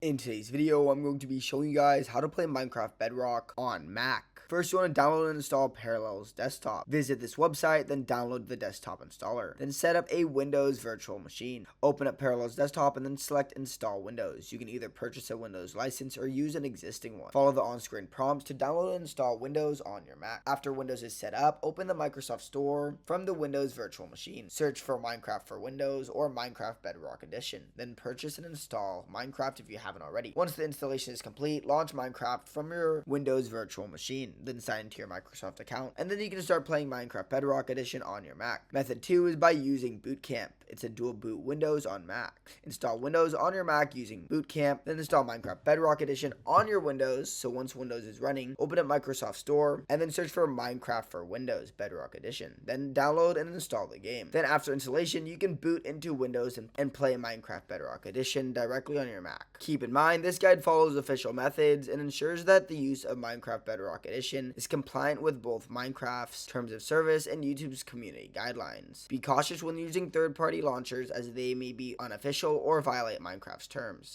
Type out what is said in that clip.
In today's video, I'm going to be showing you guys how to play Minecraft Bedrock on Mac. First, you want to download and install Parallels Desktop. Visit this website, then download the desktop installer. Then set up a Windows virtual machine. Open up Parallels Desktop and then select Install Windows. You can either purchase a Windows license or use an existing one. Follow the on-screen prompts to download and install Windows on your Mac. After Windows is set up, open the Microsoft Store from the Windows virtual machine. Search for Minecraft for Windows or Minecraft Bedrock Edition. Then purchase and install Minecraft if you haven't already. Once the installation is complete, launch Minecraft from your Windows virtual machine. Then sign into your Microsoft account, and then you can start playing Minecraft Bedrock Edition on your Mac. Method 2 is by using Boot Camp. It's a dual boot Windows on Mac. Install Windows on your Mac using Boot Camp, then install Minecraft Bedrock Edition on your Windows. So once Windows is running, open up Microsoft Store, and then search for Minecraft for Windows Bedrock Edition. Then download and install the game. Then after installation, you can boot into Windows and play Minecraft Bedrock Edition directly on your Mac. Keep in mind, this guide follows official methods and ensures that the use of Minecraft Bedrock Edition is compliant with both Minecraft's terms of service and YouTube's community guidelines. Be cautious when using third-party launchers as they may be unofficial or violate Minecraft's terms.